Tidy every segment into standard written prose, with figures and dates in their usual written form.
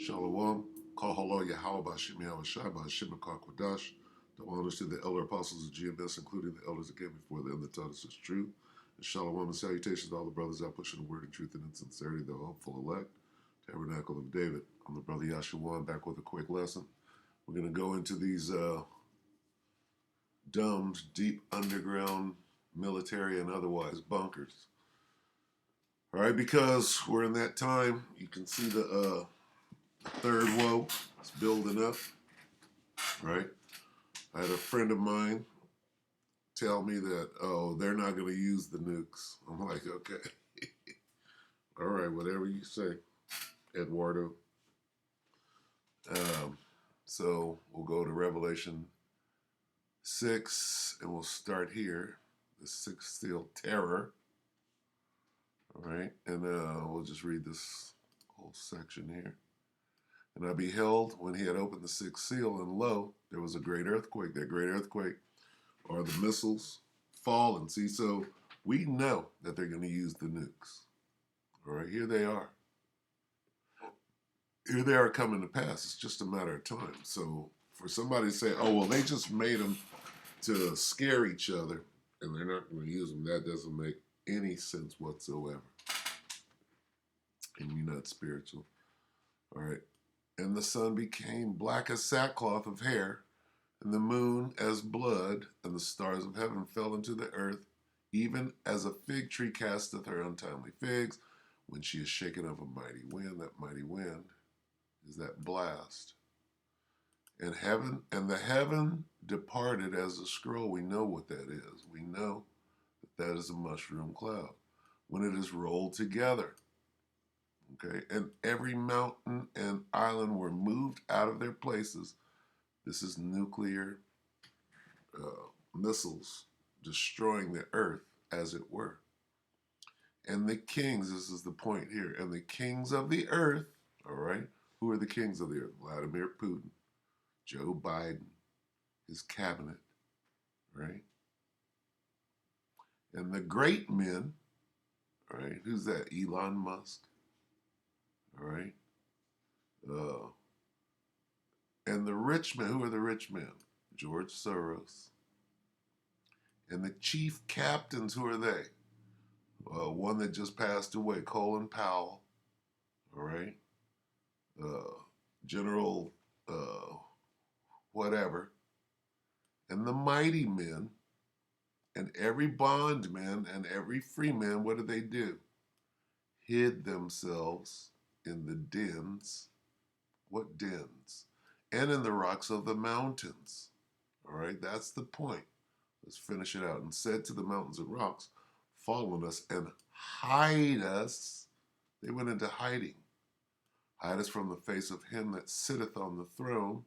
Shalom, Kahalo Yahweh Bashim Yahweh Shai Bashim Kwadash. The honors to the elder apostles of GMS, including the elders that came before them that taught us is true. And shalom and salutations to all the brothers out pushing the word in truth and in sincerity, the hopeful elect, Tabernacle of David. I'm the brother Yashawan, back with a quick lesson. We're going to go into these domed, deep underground military and otherwise bunkers. All right, because we're in that time, you can see the third woe is building up, right? I had a friend of mine tell me that, oh, they're not going to use the nukes. I'm like, okay. All right, whatever you say, Eduardo. So we'll go to Revelation 6, and we'll start here. The sixth seal, terror. All right, and we'll just read this whole section here. And I beheld when he had opened the sixth seal, and lo, there was a great earthquake. That great earthquake are the missiles falling. See, so we know that they're going to use the nukes. All right, here they are. Here they are coming to pass. It's just a matter of time. So for somebody to say, oh, well, they just made them to scare each other, and they're not going to use them, that doesn't make any sense whatsoever. And you're not spiritual. All right. And the sun became black as sackcloth of hair, and the moon as blood, and the stars of heaven fell into the earth, even as a fig tree casteth her untimely figs, when she is shaken of a mighty wind. That mighty wind is that blast. And the heaven departed as a scroll. We know what that is. We know that is a mushroom cloud. When it is rolled together, okay, and every mountain and island were moved out of their places. This is nuclear missiles destroying the earth, as it were. And the kings, this is the point here, and the kings of the earth, all right, who are the kings of the earth? Vladimir Putin, Joe Biden, his cabinet, right? And the great men, all right, who's that? Elon Musk, all right? And the rich men, who are the rich men? George Soros. And the chief captains, who are they? One that just passed away, Colin Powell, all right? General whatever. And the mighty men, and every bondman and every free man, what did they do? Hid themselves in the dens. What dens? And in the rocks of the mountains. All right, that's the point. Let's finish it out. And said to the mountains and rocks, fall on us and hide us. They went into hiding. Hide us from the face of him that sitteth on the throne.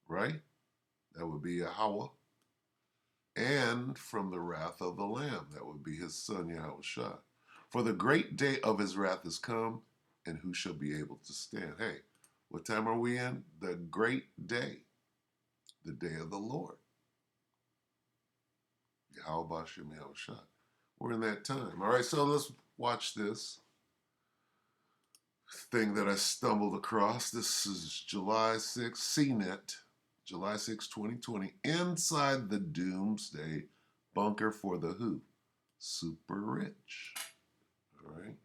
Right? That would be Yahweh. And from the wrath of the Lamb. That would be his son, Yahweh Shai. For the great day of his wrath is come, and who shall be able to stand? Hey, what time are we in? The great day. The day of the Lord. Yahweh Bashim Yahweh Shai. We're in that time. All right, so let's watch this thing that I stumbled across. This is July 6th, CNET, July 6, 2020. Inside the doomsday bunker for the who? Super rich. All right.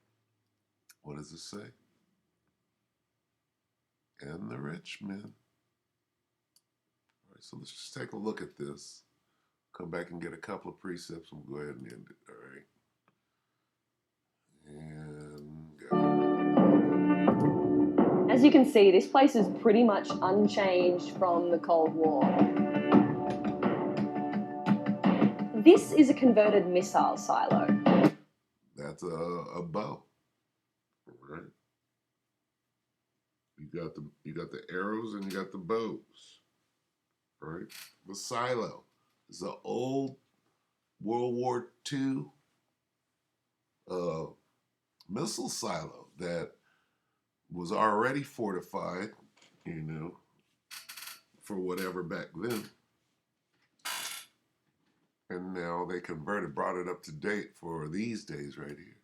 What does it say? And the rich men. All right, so let's just take a look at this. Come back and get a couple of precepts, and we'll go ahead and end it. All right. And go. As you can see, this place is pretty much unchanged from the Cold War. This is a converted missile silo. That's a bow. All right. You got the arrows and you got the bows. All right. The silo is an old World War II missile silo that was already fortified, for whatever back then. And now they converted, brought it up to date for these days right here.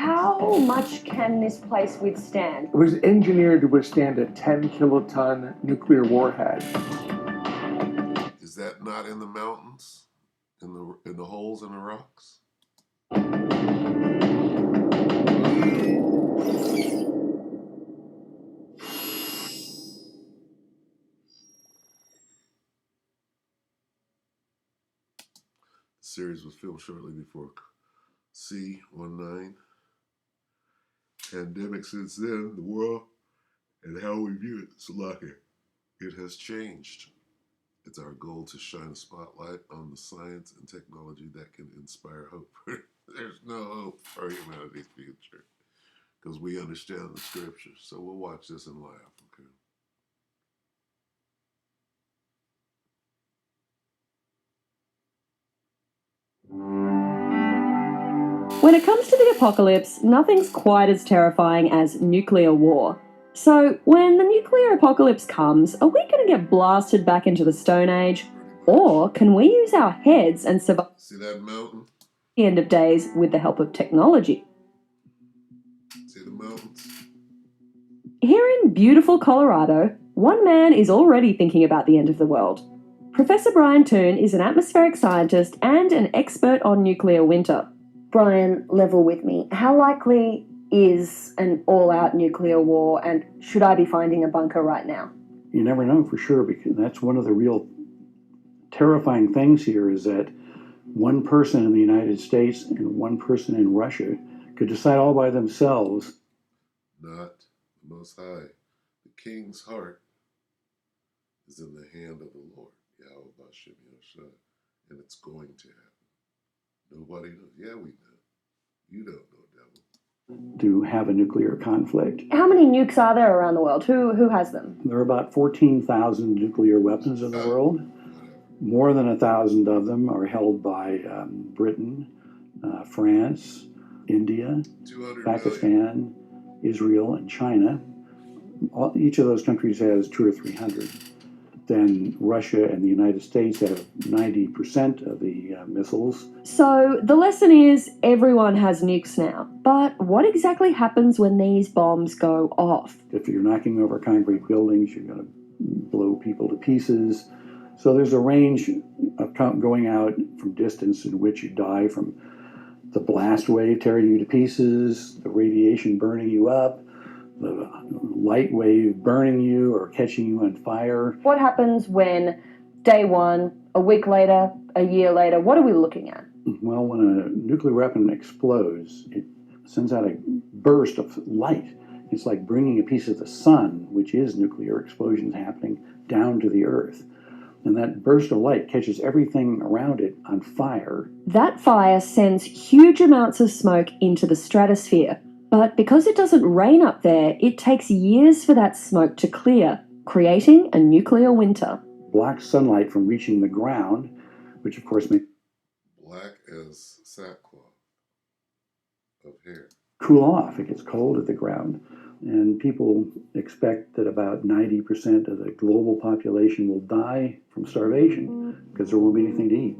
How much can this place withstand? It was engineered to withstand a 10-kiloton nuclear warhead. Is that not in the mountains? In the holes in the rocks? The series was filmed shortly before C-19. Pandemic since then, the world and how we view it is lucky. It has changed. It's our goal to shine a spotlight on the science and technology that can inspire hope. There's no hope for humanity's future because we understand the scriptures. So we'll watch this and laugh, okay? When it comes to the apocalypse, nothing's quite as terrifying as nuclear war. So, when the nuclear apocalypse comes, are we going to get blasted back into the Stone Age? Or can we use our heads and survive See that mountain? the end of days with the help of technology? See the mountains? Here in beautiful Colorado, one man is already thinking about the end of the world. Professor Brian Toon is an atmospheric scientist and an expert on nuclear winter. Brian, level with me. How likely is an all-out nuclear war, and should I be finding a bunker right now? You never know for sure, because that's one of the real terrifying things here is that one person in the United States and one person in Russia could decide all by themselves. Not the Most High. The king's heart is in the hand of the Lord, Yahweh Bashem Yahshua, and it's going to happen. Nobody knows. Yeah, we know. You don't know, devil. To have a nuclear conflict. How many nukes are there around the world? Who has them? There are about 14,000 nuclear weapons in the world. More than 1,000 of them are held by Britain, France, India, Pakistan, Israel, and China. Each of those countries has 200 or 300. Then Russia and the United States have 90% of the missiles. So the lesson is everyone has nukes now. But what exactly happens when these bombs go off? If you're knocking over concrete buildings, you're going to blow people to pieces. So there's a range of going out from distance in which you die from the blast wave tearing you to pieces, the radiation burning you up, the light wave burning you or catching you on fire. What happens when day one, a week later, a year later, what are we looking at? Well, when a nuclear weapon explodes, it sends out a burst of light. It's like bringing a piece of the sun, which is nuclear explosions happening, down to the earth. And that burst of light catches everything around it on fire. That fire sends huge amounts of smoke into the stratosphere. But because it doesn't rain up there, it takes years for that smoke to clear, creating a nuclear winter. Blocks sunlight from reaching the ground, which of course makes black as sackcloth of hair. Cool off. It gets cold at the ground. And people expect that about 90% of the global population will die from starvation because there won't be anything to eat.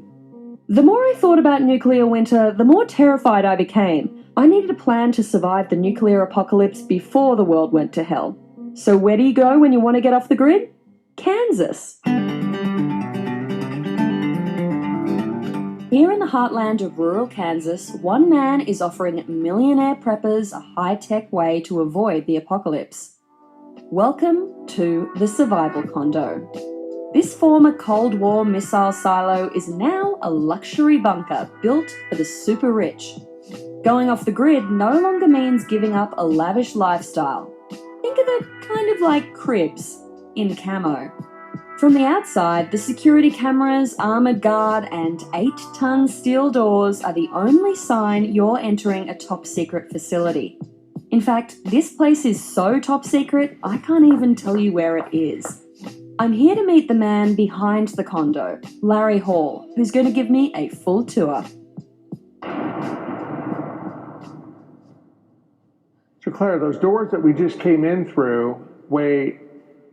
The more I thought about nuclear winter, the more terrified I became. I needed a plan to survive the nuclear apocalypse before the world went to hell. So where do you go when you want to get off the grid? Kansas. Here in the heartland of rural Kansas, one man is offering millionaire preppers a high-tech way to avoid the apocalypse. Welcome to the Survival Condo. This former Cold War missile silo is now a luxury bunker built for the super rich. Going off the grid no longer means giving up a lavish lifestyle. Think of it kind of like cribs in camo. From the outside, the security cameras, armoured guard, and 8-ton steel doors are the only sign you're entering a top-secret facility. In fact, this place is so top secret, I can't even tell you where it is. I'm here to meet the man behind the condo, Larry Hall, who's going to give me a full tour. So Clara, those doors that we just came in through weigh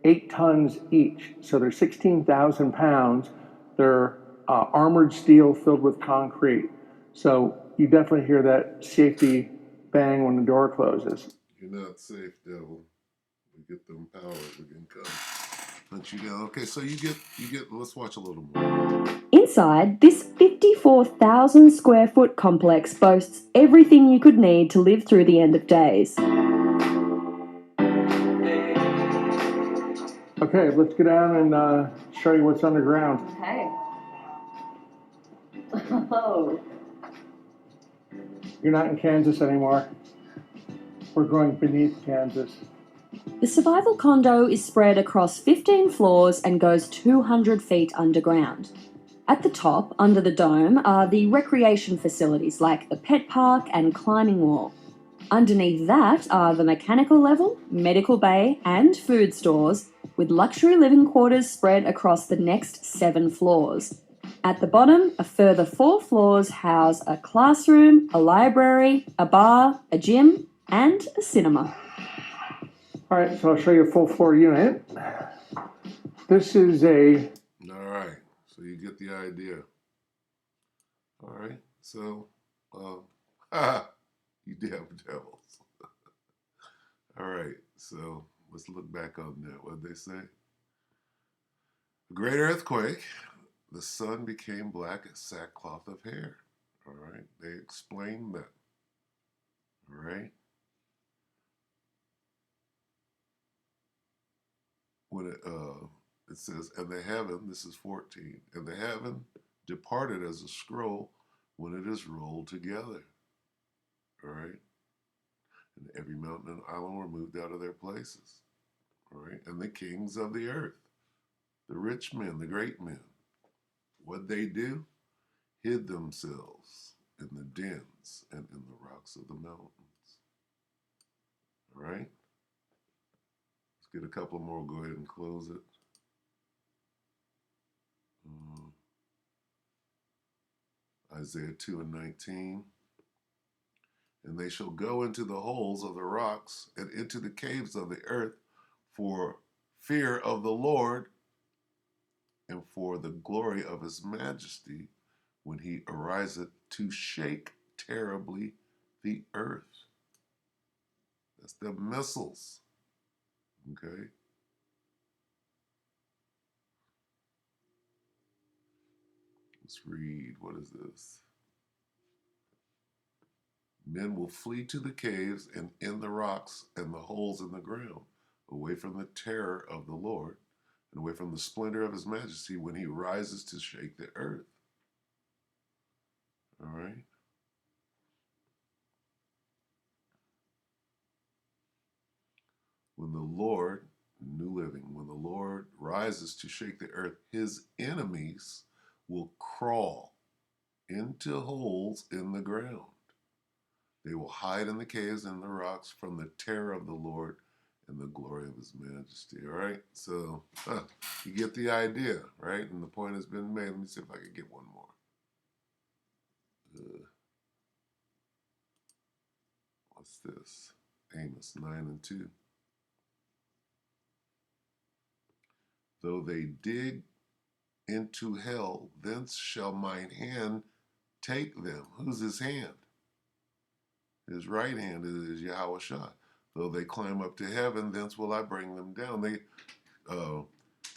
8 tons each. So they're 16,000 pounds. They're armored steel filled with concrete. So you definitely hear that safety bang when the door closes. You're not safe, devil. We get them powers, we can come hunt you down. Okay, so you get. Let's watch a little more. Inside, this 54,000 square foot complex boasts everything you could need to live through the end of days. Okay, let's go down and show you what's underground. Okay. Oh. You're not in Kansas anymore. We're going beneath Kansas. The survival condo is spread across 15 floors and goes 200 feet underground. At the top, under the dome, are the recreation facilities like the pet park and climbing wall. Underneath that are the mechanical level, medical bay, and food stores, with luxury living quarters spread across the next 7 floors. At the bottom, a further 4 floors house a classroom, a library, a bar, a gym, and a cinema. All right, so I'll show you a full floor unit. This is a... All right, so you get the idea. All right, so, you damn devils. All right, so let's look back on that. What did they say? A great earthquake. The sun became black as sackcloth of hair. All right, they explained that. All right. When it says, and the heaven, this is 14, and the heaven departed as a scroll when it is rolled together. All right. And every mountain and island were moved out of their places. All right. And the kings of the earth, the rich men, the great men, what they do? Hid themselves in the dens and in the rocks of the mountains. All right. Let's get a couple more. Go ahead and close it. Isaiah 2 and 19. And they shall go into the holes of the rocks and into the caves of the earth for fear of the Lord and for the glory of his majesty when he ariseth to shake terribly the earth. That's the missiles. Okay. Let's read. What is this? Men will flee to the caves and in the rocks and the holes in the ground, away from the terror of the Lord and away from the splendor of his majesty when he rises to shake the earth. All right. When the Lord, New Living, when the Lord rises to shake the earth, his enemies will crawl into holes in the ground. They will hide in the caves and the rocks from the terror of the Lord and the glory of his majesty. All right, so you get the idea, right? And the point has been made. Let me see if I can get one more. What's this? Amos 9 and 2. Though they dig into hell, thence shall mine hand take them. Who's his hand? His right hand is Yahweh Shah. Though they climb up to heaven, thence will I bring them down.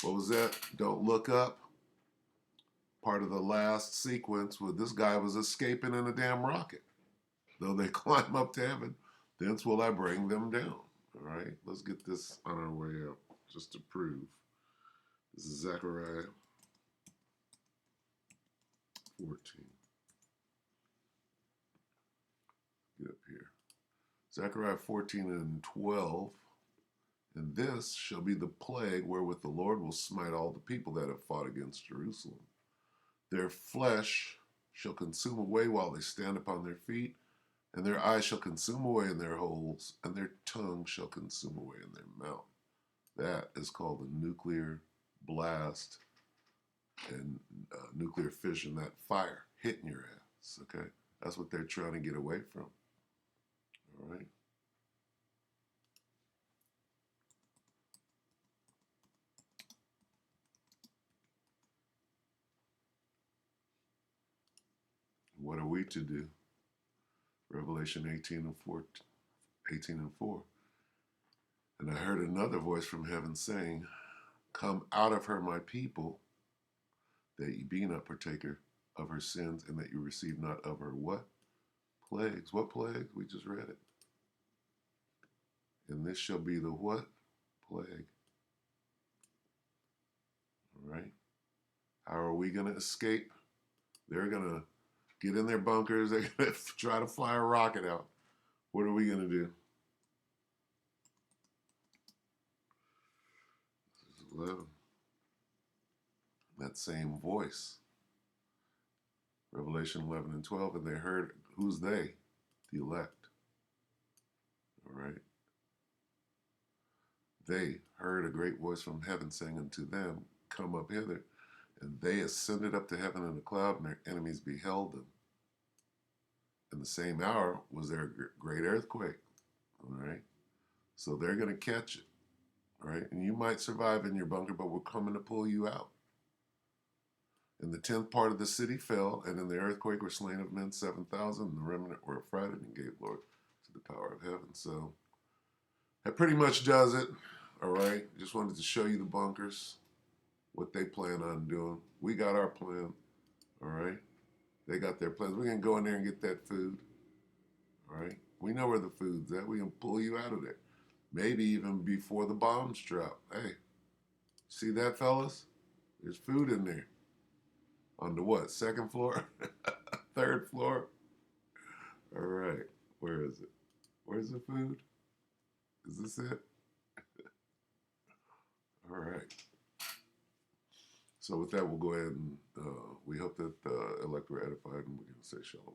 What was that? Don't look up. Part of the last sequence where this guy was escaping in a damn rocket. Though they climb up to heaven, thence will I bring them down. All right, let's get this on our way up just to prove. This is Zechariah 14. Get up here. Zechariah 14 and 12. And this shall be the plague wherewith the Lord will smite all the people that have fought against Jerusalem. Their flesh shall consume away while they stand upon their feet, and their eyes shall consume away in their holes, and their tongue shall consume away in their mouth. That is called the nuclear blast and nuclear fission, that fire hitting your ass, okay? That's what they're trying to get away from, all right? What are we to do? Revelation 18 and 4. And I heard another voice from heaven saying, "Come out of her, my people, that ye be not partaker of her sins, and that you receive not of her" what? Plagues. What plagues? We just read it. And this shall be the what? Plague. All right. How are we going to escape? They're going to get in their bunkers. They're going to try to fly a rocket out. What are we going to do? This is 11. That same voice. Revelation 11 and 12. And they heard, who's they? The elect. All right. They heard a great voice from heaven saying unto them, "Come up hither." And they ascended up to heaven in a cloud, and their enemies beheld them. In the same hour was there a great earthquake. All right. So they're going to catch it. All right. And you might survive in your bunker, but we're coming to pull you out. And the 10th part of the city fell, and in the earthquake were slain of men 7,000, and the remnant were affrighted and gave glory to the power of heaven. So that pretty much does it. All right. Just wanted to show you the bunkers, what they plan on doing. We got our plan. All right. They got their plans. We're going to go in there and get that food. All right. We know where the food's at. We can pull you out of there. Maybe even before the bombs drop. Hey, see that, fellas? There's food in there. On the what? Second floor? Third floor? All right. Where is it? Where's the food? Is this it? All right. So with that, we'll go ahead and we hope that the elect were edified, and we can say shalom.